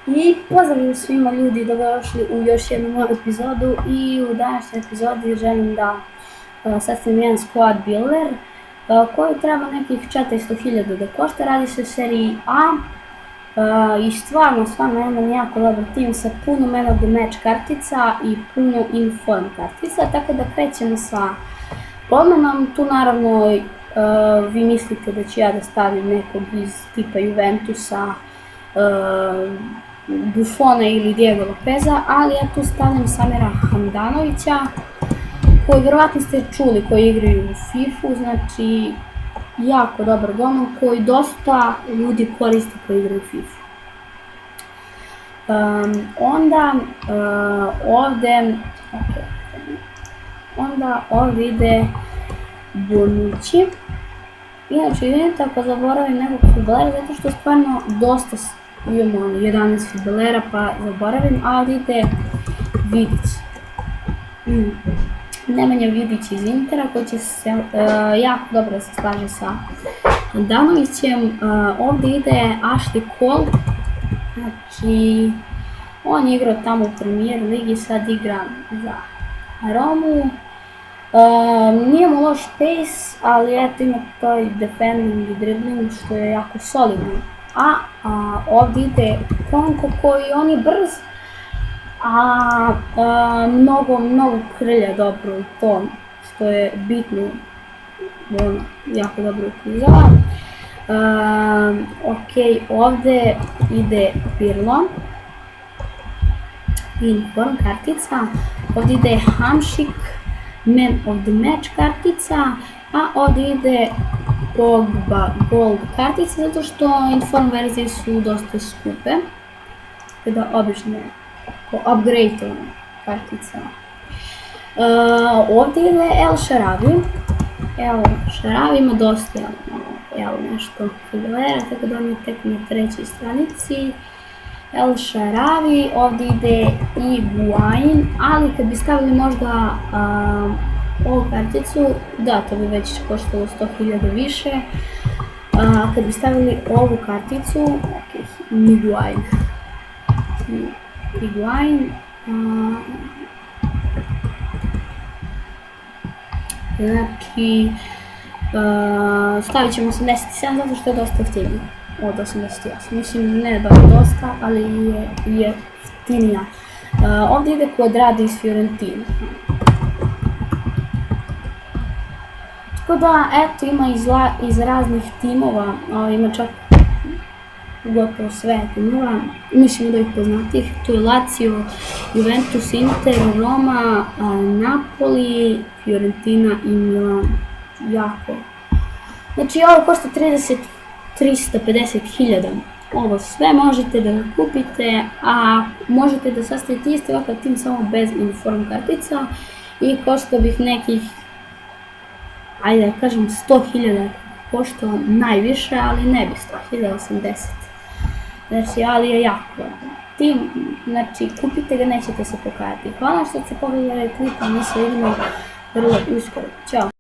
I pozdrav svima ljudi, dobrodošli u još jednu novu epizodu i u današnjoj epizodi želim da sastavim jedan squad builder koji treba nekih 400.000 da košta. Radi se o seriji A i stvarno jedan jako dobar tim sa puno man of the match kartica i puno inform kartica, tako da krećemo sa pomenom. Tu naravno vi mislite da ću ja da stavim nekog iz tipa Juventusa, Buffona ili Diego Lopeza, ali ja tu stavljam Samira Handanovića, koji vjerovatno ste čuli, koji igraju u FIFA-u, znači jako dobar golman koji dosta ljudi koriste koji igraju u FIFA-u. Onda ovdje ide Bonucci. Inače, idete ako zaboravim nekog fudbalera, zato što stvarno dosta imamo 11 fudbalera pa zaboravim, ali ide Vidić. Nemanja Vidić iz Intera koji će se jako dobro da se slaže sa Handanovićem. Ovdje ide Ashley Cole, znači on je igrao tamo u Premier ligi, sad igra za Romu. Nije mu loš pace, ali eto ima toj defending i dribbling što je jako solidno. Ovdje ide Konko koji on je brz, a mnogo krlja dobro u tom, što je bitno, jako dobro uklizava. Ovdje ide Pirlo, inform kartica, ovdje ide Hamšik, man of the match kartica, a ovdje ide Pogba gold kartica, zato što inform verzije su dosta skupe, kada obično upgrade kartica. Ovdje ide El Shaarawy. El Shaarawy ima dosta nešto fudbalera, tako da on je tek na trećoj stranici. El Shaarawy, ovdje ide i Higuain, ali kad bi stavili možda ovu karticu, da, to bi već koštalo 100.000 više. Kad bi stavili ovu karticu, Higuain, znači stavit ćemo 87 zato što je dosta jeftinija od 88, mislim ne baš dosta, ali je jeftinija. Ovdje ide Cuadrado iz Fiorentina. Tako da, eto, ima iz raznih timova, ima čak gotovo sve timova, mislim da ih poznatih, tu je Lazio, Juventus, Inter, Roma, Napoli, Fiorentina i Milan, jako. Znači ovo košta 350.000, ovo sve možete da kupite, a možete da sastavite isti ovakav tim samo bez inform kartica i košta bih nekih, ajde da kažem 100.000 koštao najviše, ali ne bi 100.080. Znači, ali je jako tim, znači kupite ga, nećete se pokajati. Hvala što ste pogledali klip, a mi se vidimo vrlo uskoro. Ćao!